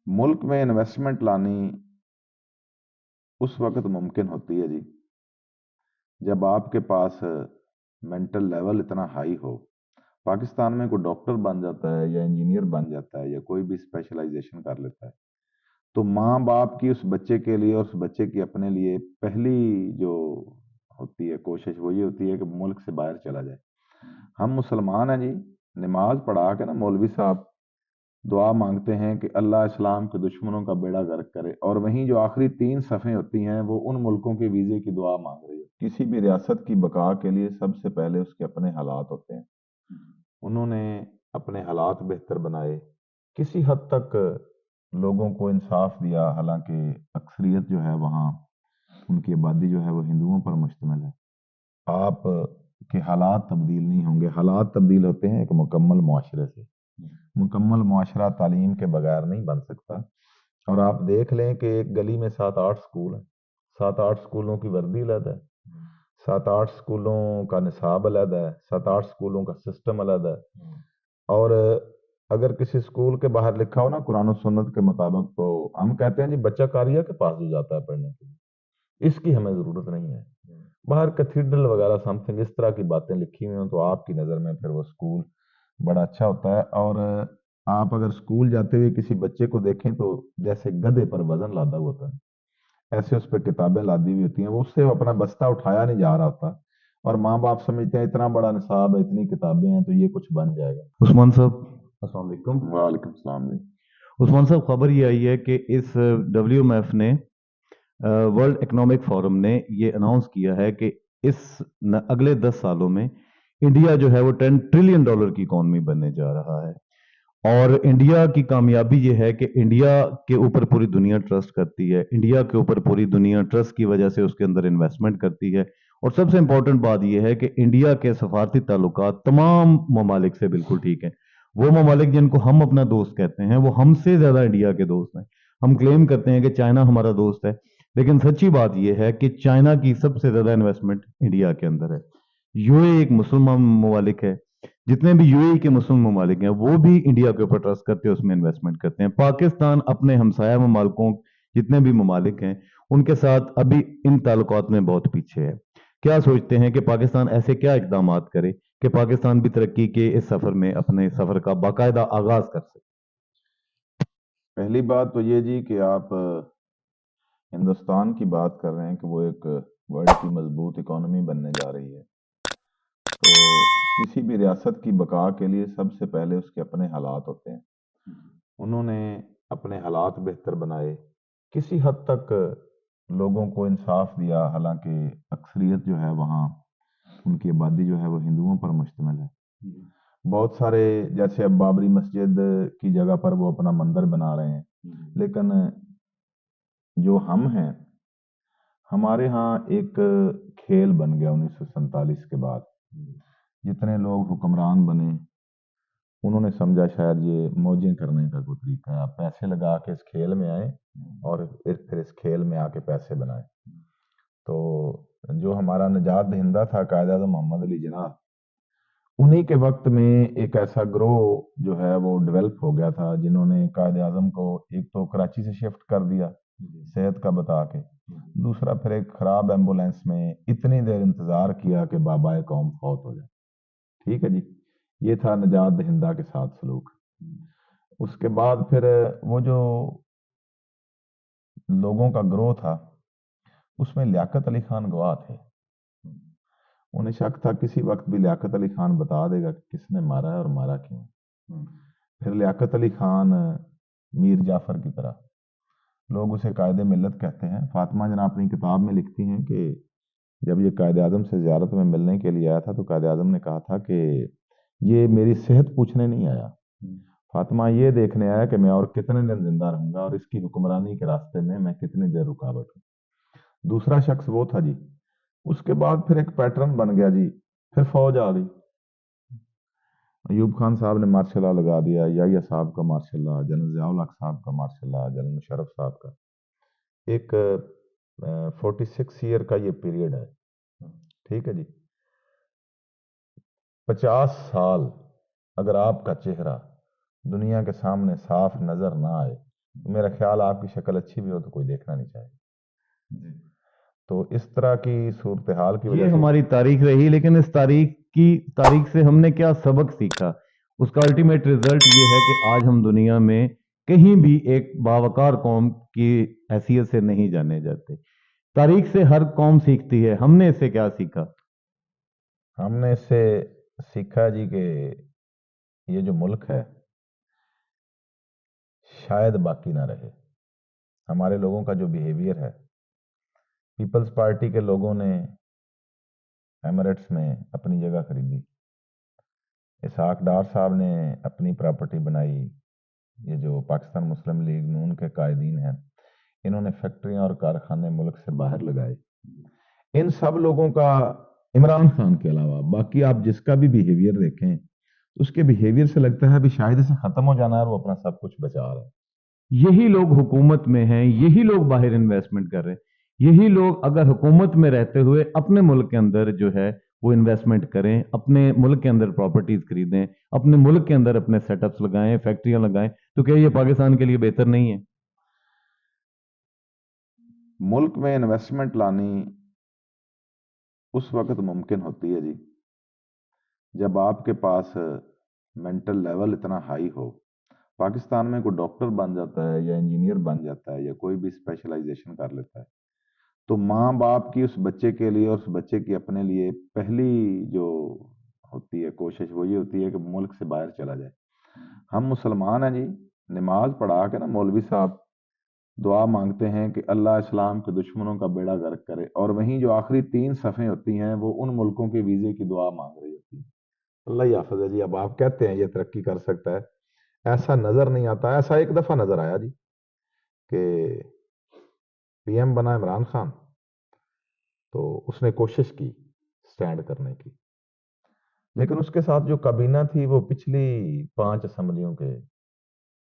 मुल्क में इन्वेस्टमेंट लानी उस वक्त मुमकिन होती है जी जब आपके पास मेंटल लेवल इतना हाई हो। पाकिस्तान में कोई डॉक्टर बन जाता है या इंजीनियर बन जाता है या कोई भी स्पेशलाइजेशन कर लेता है, तो माँ बाप की उस बच्चे के लिए और उस बच्चे की अपने लिए पहली जो होती है कोशिश वो ये होती है कि मुल्क से बाहर चला जाए। हम मुसलमान हैं जी, नमाज पढ़ा के ना मौलवी साहब दुआ मांगते हैं कि अल्लाह इस्लाम के दुश्मनों का बेड़ा गर्क करे, और वहीं जो आखिरी 3 सफ़े होती हैं वो उन मुल्कों के वीज़े की दुआ मांग रही है। किसी भी रियासत की बका के लिए सबसे पहले उसके अपने हालात होते हैं। उन्होंने अपने हालात बेहतर बनाए, किसी हद तक लोगों को इंसाफ दिया, हालांकि अक्सरियत जो है वहाँ उनकी आबादी जो है वो हिंदुओं पर मुश्तमिल है। आप के हालात तब्दील नहीं होंगे, हालात तब्दील होते हैं एक मुकम्मल मुआशरे से। मुकम्मल मुआशरा तालीम के बगैर नहीं बन सकता। और आप देख लें कि एक गली में 7-8 स्कूल हैं, 7-8 स्कूलों की वर्दी अलग है, 7-8 स्कूलों का निसाब अलग है, 7-8 स्कूलों का सिस्टम अलग है। और अगर किसी स्कूल के बाहर लिखा हो ना कुरान और सुन्नत के मुताबिक, तो हम कहते हैं जी बच्चा कारिया के पास जो जाता है पढ़ने के लिए, इसकी हमें ज़रूरत नहीं है। बाहर कैथीड्रल वगैरह समथिंग इस तरह की बातें लिखी हुई हों तो आपकी नज़र में फिर वो स्कूल बड़ा अच्छा होता है। और आप अगर स्कूल जाते हुए किसी बच्चे को देखें तो जैसे गधे पर वजन लादा हुआ होता है, ऐसे उस पर किताबें लादी हुई होती हैं, वो उससे अपना बस्ता उठाया नहीं जा रहा होता। और माँ बाप समझते हैं इतना बड़ा निसाब है, इतनी किताबें हैं तो ये कुछ बन जाएगा। उस्मान साहब, अस्सलाम वालेकुम। वालेकुम सलाम जी। उस्मान साहब, खबर ये आई है कि इस WMF ने, वर्ल्ड इकोनॉमिक फोरम ने ये अनाउंस किया है कि अगले 10 सालों में इंडिया जो है वो $10 ट्रिलियन की इकॉनमी बनने जा रहा है। और इंडिया की कामयाबी ये है कि इंडिया के ऊपर पूरी दुनिया ट्रस्ट करती है, इंडिया के ऊपर पूरी दुनिया ट्रस्ट की वजह से उसके अंदर इन्वेस्टमेंट करती है। और सबसे इंपॉर्टेंट बात यह है कि इंडिया के सफारती ताल्लुकात तमाम ममालिक से बिल्कुल ठीक हैं। वो ममालिक जिनको हम अपना दोस्त कहते हैं वो हमसे ज्यादा इंडिया के दोस्त हैं। हम क्लेम करते हैं कि चाइना हमारा दोस्त है, लेकिन सच्ची बात यह है कि चाइना की सबसे ज्यादा इन्वेस्टमेंट इंडिया के अंदर है। यूएई एक मुसलमान ममालिक है, जितने भी यूएई के मुस्लिम ममालिक हैं वो भी इंडिया के ऊपर ट्रस्ट करते हैं, उसमें इन्वेस्टमेंट करते हैं। पाकिस्तान अपने हमसाया ममालिकों, जितने भी ममालिक हैं, उनके साथ अभी इन ताल्लुकात में बहुत पीछे है। क्या सोचते हैं कि पाकिस्तान ऐसे क्या इकदाम करे कि पाकिस्तान भी तरक्की के इस सफर में अपने सफर का बाकायदा आगाज कर सके? पहली बात तो ये जी कि आप हिंदुस्तान की बात कर रहे हैं कि वो एक वर्ल्ड की मजबूत इकोनॉमी बनने जा रही है, तो किसी भी रियासत की बका के लिए सबसे पहले उसके अपने हालात होते हैं। उन्होंने अपने हालात बेहतर बनाए, किसी हद तक लोगों को इंसाफ दिया, हालांकि अक्सरियत जो है वहाँ उनकी आबादी जो है वो हिंदुओं पर मुश्तमिल है। बहुत सारे, जैसे अब बाबरी मस्जिद की जगह पर वो अपना मंदिर बना रहे हैं, लेकिन जो हम हैं, हमारे यहाँ एक खेल बन गया 1947 के बाद। जितने लोग हुक्मरान बने उन्होंने समझा शायद ये मौजें करने का कोई तरीका है, आप पैसे लगा के इस खेल में आए और फिर इस खेल में आके पैसे बनाए। तो जो हमारा निजात दहिंदा था कायद आज़म मोहम्मद अली जिन्नाह, उन्हीं के वक्त में एक ऐसा ग्रोह जो है वो डेवलप हो गया था, जिन्होंने कायद आज़म को एक तो कराची से शिफ्ट कर दिया सेहत का बता के, दूसरा फिर एक खराब एम्बुलेंस में इतनी देर इंतजार किया कि बाबाए कौम फौत हो जाए। ठीक है जी, ये था निजात दहिंदा के साथ सलूक। उसके बाद फिर वो जो लोगों का ग्रोह था उसमें लियाकत अली खान गवाह थे। उन्हें शक था किसी वक्त भी लियाकत अली खान बता देगा कि किसने मारा है और मारा क्यों। फिर लियाकत अली खान मीर जाफर की तरह, लोग उसे कायदे मिल्लत कहते हैं। फातिमा जना अपनी किताब में लिखती हैं कि जब ये कायद आज़म से ज़ियारत में मिलने के लिए आया था तो कायद आज़म ने कहा था कि ये मेरी सेहत पूछने नहीं आया, फातिमा ये देखने आया कि मैं और कितने दिन जिंदा रहूंगा और इसकी हुक्मरानी के रास्ते में मैं कितनी देर रुकावट हूँ। दूसरा शख्स वो था जी। उसके बाद फिर एक पैटर्न बन गया जी, फिर फौज आ गई। अयूब खान साहब ने मार्शल लॉ लगा दिया, याहिया साहब का मार्शल लॉ, जनरल ज़ियाउल हक साहब का मार्शल लॉ, जनरल मुशर्रफ साहब का। एक 46 ईयर का ये पीरियड है। ठीक है जी, 50 साल अगर आपका चेहरा दुनिया के सामने साफ नजर ना आए, میرا خیال آپ کی شکل اچھی بھی ہو تو کوئی دیکھنا نہیں چاہے. تو اس طرح کی صورتحال کی وجہ یہ سے ہماری تاریخ رہی، لیکن اس تاریخ سے ہم نے کیا سبق سیکھا؟ اس کا الٹیمیٹ رزلٹ یہ ہے کہ آج ہم دنیا میں کہیں بھی ایک باوقار قوم کی حیثیت سے نہیں جانے جاتے. تاریخ سے ہر قوم سیکھتی ہے، ہم نے اس سے کیا سیکھا؟ ہم نے اس سے سیکھا جی کہ یہ جو ملک ہے شاید باقی نہ رہے. ہمارے لوگوں کا جو بیہیویئر ہے، پیپلز پارٹی کے لوگوں نے ایمریٹس میں اپنی جگہ خریدی، اسحاق ڈار صاحب نے اپنی پراپرٹی بنائی، یہ جو پاکستان مسلم لیگ نون کے قائدین ہیں انہوں نے فیکٹریاں اور کارخانے ملک سے باہر لگائے. ان سب لوگوں کا، عمران خان کے علاوہ باقی آپ جس کا بھی بیہیویئر دیکھیں اس کے بیہیویئر سے لگتا ہے ابھی شاید اسے ختم ہو جانا ہے اور وہ اپنا سب کچھ بچا رہا ہے. یہی لوگ حکومت میں ہیں، یہی لوگ باہر انویسٹمنٹ کر رہے ہیں. یہی لوگ اگر حکومت میں رہتے ہوئے اپنے ملک کے اندر جو ہے وہ انویسٹمنٹ کریں، اپنے ملک کے اندر پراپرٹیز خریدیں، اپنے ملک کے اندر اپنے سیٹ اپس لگائیں، فیکٹریاں لگائیں، تو کیا یہ پاکستان کے لیے بہتر نہیں ہے؟ ملک میں انویسٹمنٹ لانی اس وقت ممکن ہوتی ہے جی جب آپ کے پاس مینٹل لیول اتنا ہائی ہو. پاکستان میں کوئی ڈاکٹر بن جاتا ہے یا انجینئر بن جاتا ہے یا کوئی بھی اسپیشلائزیشن کر لیتا ہے تو ماں باپ کی اس بچے کے لیے اور اس بچے کی اپنے لیے پہلی جو ہوتی ہے کوشش وہ یہ ہوتی ہے کہ ملک سے باہر چلا جائے. ہم مسلمان ہیں جی، نماز پڑھا کے نا مولوی صاحب دعا مانگتے ہیں کہ اللہ اسلام کے دشمنوں کا بیڑا غرق کرے، اور وہیں جو آخری 3 صفحیں ہوتی ہیں وہ ان ملکوں کے ویزے کی دعا مانگ رہی ہوتی ہیں. اللہ ہی حافظ ہے جی. اب آپ کہتے ہیں یہ ترقی کر سکتا ہے، ایسا نظر نہیں آتا. ایسا ایک دفعہ نظر آیا جی کہ پی ایم بنا عمران خان تو اس نے کوشش کی سٹینڈ کرنے کی، لیکن اس کے ساتھ جو کابینہ تھی وہ پچھلی 5 اسمبلیوں کے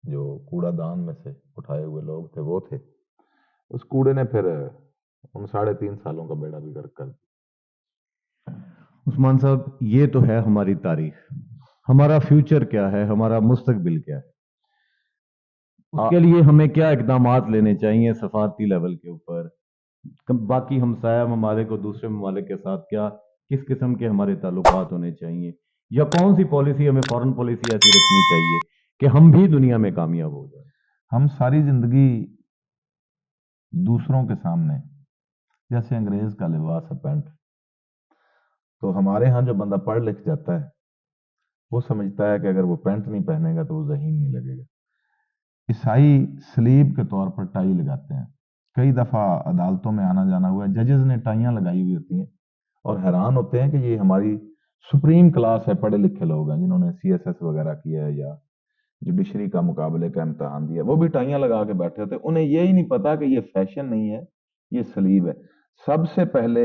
جو کوڑا دان میں سے اٹھائے ہوئے لوگ تھے وہ تھے. اس کوڑے نے پھر ان 3.5 سالوں کا بیڑا بھی غرق کر دیا. عثمان صاحب، یہ تو ہے ہماری تاریخ. ہمارا فیوچر کیا ہے؟ ہمارا مستقبل کیا ہے؟ اس کے لیے ہمیں کیا اقدامات لینے چاہیے سفارتی لیول کے اوپر؟ باقی ہمسایہ ممالک اور دوسرے ممالک کے ساتھ کیا کس قسم کے ہمارے تعلقات ہونے چاہیے، یا کون سی پالیسی ہمیں فورن پالیسی ایسی رکھنی چاہیے کہ ہم بھی دنیا میں کامیاب ہو جائیں؟ ہم ساری زندگی دوسروں کے سامنے جیسے انگریز کا لباس ہے پینٹ، تو ہمارے ہاں جو بندہ پڑھ لکھ جاتا ہے وہ سمجھتا ہے کہ اگر وہ پینٹ نہیں پہنے گا تو وہ ذہین نہیں لگے گا. عیسائی سلیب کے طور پر ٹائی لگاتے ہیں. کئی دفعہ عدالتوں میں آنا جانا ہوا ہے، ججز نے ٹائیاں لگائی ہوئی ہوتی ہیں اور حیران ہوتے ہیں کہ یہ ہماری سپریم کلاس ہے، پڑھے لکھے لوگ ہیں جنہوں نے CSS وغیرہ کیا ہے یا جوڈیشری کا مقابلے کا امتحان دیا، وہ بھی ٹائیاں لگا کے بیٹھے ہوتے ہیں. انہیں یہی نہیں پتا کہ یہ فیشن نہیں ہے، یہ سلیب ہے. سب سے پہلے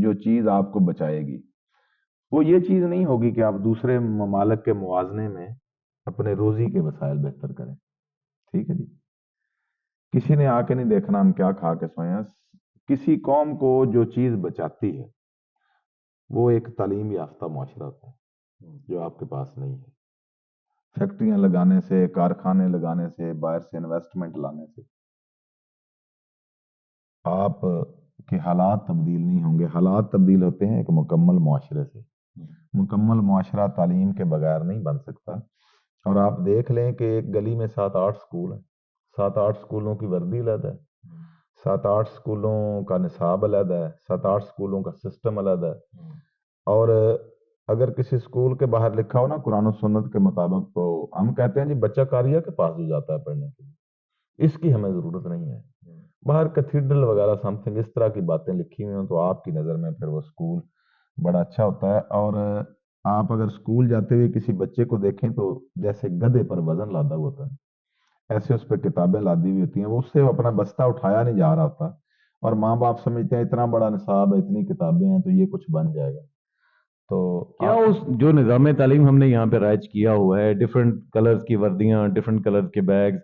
جو چیز آپ کو بچائے گی وہ یہ چیز نہیں ہوگی کہ آپ دوسرے ممالک کے موازنے میں اپنے روزی کے وسائل بہتر کریں. ٹھیک ہے جی، کسی نے آ کے نہیں دیکھنا ہم کیا کھا کے سوئے ہیں. کسی قوم کو جو چیز بچاتی ہے وہ ایک تعلیم یافتہ معاشرہ ہوتا ہے جو آپ کے پاس نہیں ہے. فیکٹریاں لگانے سے، کارخانے لگانے سے، باہر سے انویسٹمنٹ لانے سے آپ کے حالات تبدیل نہیں ہوں گے. حالات تبدیل ہوتے ہیں ایک مکمل معاشرے سے. مکمل معاشرہ تعلیم کے بغیر نہیں بن سکتا. اور آپ دیکھ لیں کہ ایک گلی میں 7-8 سکول ہیں، 7-8 سکولوں کی وردی علیحدہ ہے، 7-8 سکولوں کا نصاب علیحدہ ہے، 7-8 سکولوں کا سسٹم علیحدہ ہے. اور اگر کسی سکول کے باہر لکھا ہو نا قرآن و سنت کے مطابق تو ہم کہتے ہیں جی بچہ قاریہ کے پاس جو جاتا ہے پڑھنے کے لیے اس کی ہمیں ضرورت نہیں ہے. باہر کیتھیڈرل وغیرہ سم تھنگ اس طرح کی باتیں لکھی ہوئی ہوں تو آپ کی نظر میں پھر وہ سکول بڑا اچھا ہوتا ہے. اور آپ اگر سکول جاتے ہوئے کسی بچے کو دیکھیں تو جیسے گدھے پر وزن لادا ہوا ہوتا ہے، ایسے اس پہ کتابیں لادی ہوئی ہوتی ہیں. وہ اس سے اپنا بستہ اٹھایا نہیں جا رہا ہوتا اور ماں باپ سمجھتے ہیں اتنا بڑا نصاب ہے، اتنی کتابیں ہیں تو یہ کچھ بن جائے گا. تو کیا اس جو نظام تعلیم ہم نے یہاں پہ رائج کیا ہوا ہے، ڈفرینٹ کلرز کی وردیاں، ڈفرینٹ کلرز کے بیگز،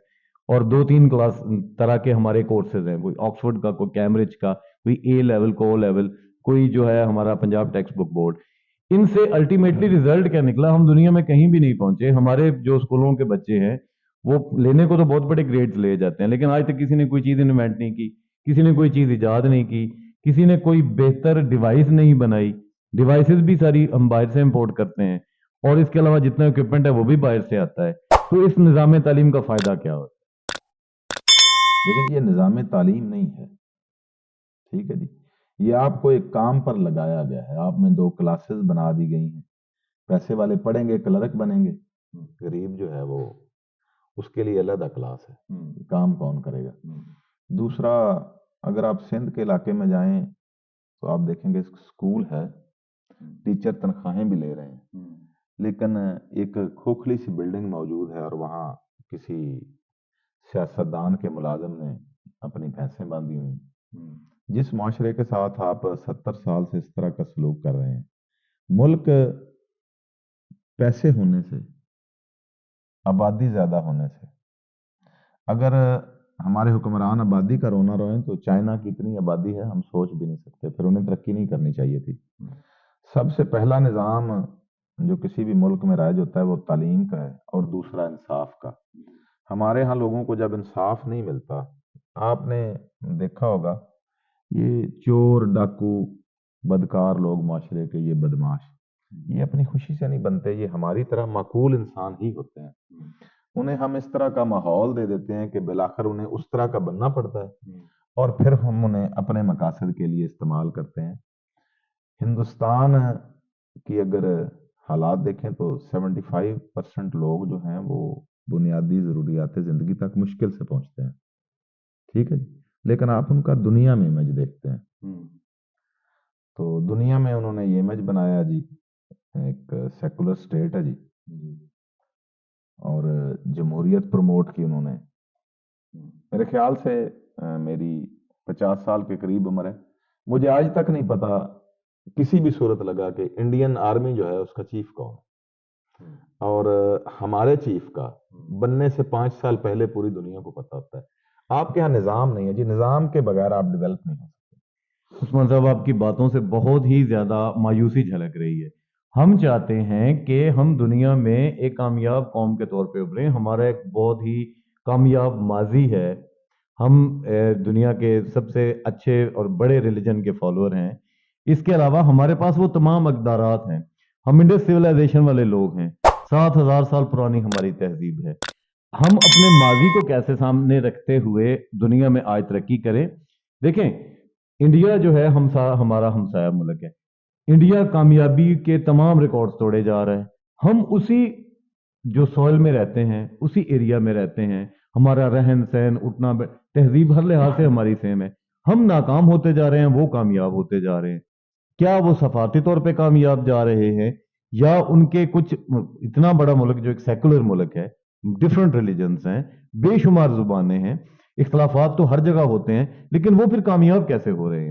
اور 2-3 کلاس طرح کے ہمارے کورسز ہیں، کوئی آکسفورڈ کا، کوئی کیمبرج کا، کوئی A لیول کو O لیول، کوئی جو ہے ہمارا پنجاب ٹیکسٹ بک بورڈ، ان سے الٹیمیٹلی رزلٹ کیا نکلا؟ ہم دنیا میں کہیں بھی نہیں پہنچے. ہمارے جو اسکولوں کے بچے ہیں وہ लेने को तो बहुत बड़े ग्रेड्स ले जाते हैं, लेकिन आज तक किसी ने कोई चीज़ इन्वेंट नहीं की, किसी ने कोई चीज़ इजाद नहीं की, किसी ने कोई बेहतर डिवाइस नहीं बनाई। डिवाइसेस भी सारी हम बाहर से इंपोर्ट करते हैं, और इसके अलावा जितना इक्विपमेंट है वो भी बाहर से आता है। तो इस निज़ाम तालीम का फ़ायदा क्या होता है? लेकिन ये निज़ाम तालीम नहीं है, ठीक है जी। ये आपको एक काम पर लगाया गया है, आप में 2 क्लासेस बना दी गई हैं। पैसे वाले पढ़ेंगे, क्लर्क बनेंगे, गरीब जो है वो उसके लिए अलग क्लास है, काम कौन करेगा। दूसरा, अगर आप सिंध के इलाके में जाएं तो आप देखेंगे स्कूल है, टीचर तनख्वाहें भी ले रहे हैं, लेकिन एक खोखली सी बिल्डिंग मौजूद है और वहाँ किसी सियासतदान के मुलाजिम ने अपनी भैंसें बांधी हुई। जिस माशरे के साथ आप 70 साल से इस तरह का सलूक कर रहे हैं, मुल्क पैसे होने से, आबादी ज़्यादा होने से, अगर हमारे हुक्मरान आबादी का रोना रोएं तो चाइना की इतनी आबादी है हम सोच भी नहीं सकते, फिर उन्हें तरक्की नहीं करनी चाहिए थी। सबसे पहला निज़ाम जो किसी भी मुल्क में राइज होता है वो तालीम का है, और दूसरा इंसाफ का। हमारे यहाँ लोगों को जब इंसाफ नहीं मिलता, आपने देखा होगा ये चोर डाकू बदकार लोग माशरे के, ये बदमाश, ये अपनी खुशी से नहीं बनते, ये हमारी तरह माकूल इंसान ही होते हैं। उन्हें हम इस तरह का माहौल दे देते हैं कि बिलाखिर उन्हें उस तरह का बनना पड़ता है, और फिर हम उन्हें अपने मकासद के लिए इस्तेमाल करते हैं। हिंदुस्तान की अगर हालात देखें तो 75% लोग जो हैं वो बुनियादी ज़रूरियात ज़िंदगी तक मुश्किल से पहुंचते हैं, ठीक है जी। लेकिन आप उनका दुनिया में इमेज देखते हैं, तो दुनिया में उन्होंने ये इमेज बनाया जी, एक सेकुलर स्टेट है जी, और जमहूरियत प्रमोट की उन्होंने। मेरे ख्याल से मेरी 50 साल के करीब उम्र है, मुझे आज तक नहीं पता किसी भी सूरत लगा कि इंडियन आर्मी जो है उसका चीफ कौन है, और हमारे चीफ का बनने से 5 साल पहले पूरी दुनिया को पता होता है। आपके यहाँ निज़ाम नहीं है जी, निज़ाम के बगैर आप डेवलप नहीं हो सकते। उस्मान साहब, आपकी बातों से बहुत ही ज़्यादा मायूसी झलक रही है। हम चाहते हैं कि हम दुनिया में एक कामयाब कौम के तौर पे उभरें, हमारा एक बहुत ही कामयाब माजी है, हम दुनिया के सबसे अच्छे और बड़े रिलीजन के फॉलोअर हैं। इसके अलावा हमारे पास वो तमाम अक़दारात हैं, हम इंडस सिविलाइजेशन वाले लोग हैं, 7000 साल पुरानी हमारी तहजीब है। हम अपने माजी को कैसे सामने रखते हुए दुनिया में आज तरक्की करें। देखें, इंडिया जो है हमारा हमसाया मुल्क है, इंडिया कामयाबी के तमाम रिकॉर्ड्स तोड़े जा रहा है। हम उसी जो सॉइल में रहते हैं, उसी एरिया में रहते हैं, हमारा रहन सहन उठना तहजीब हर लिहाज से हमारी सेम है। हम नाकाम होते जा रहे हैं, वो कामयाब होते जा रहे हैं। क्या वो सफारती तौर पे कामयाब जा रहे हैं, या उनके कुछ, इतना बड़ा मुल्क जो एक सेकुलर मुल्क है, डिफरेंट रिलीजन्स हैं, बेशुमार जुबानें हैं, इख्तलाफात तो हर जगह होते हैं, लेकिन वो फिर कामयाब कैसे हो रहे हैं?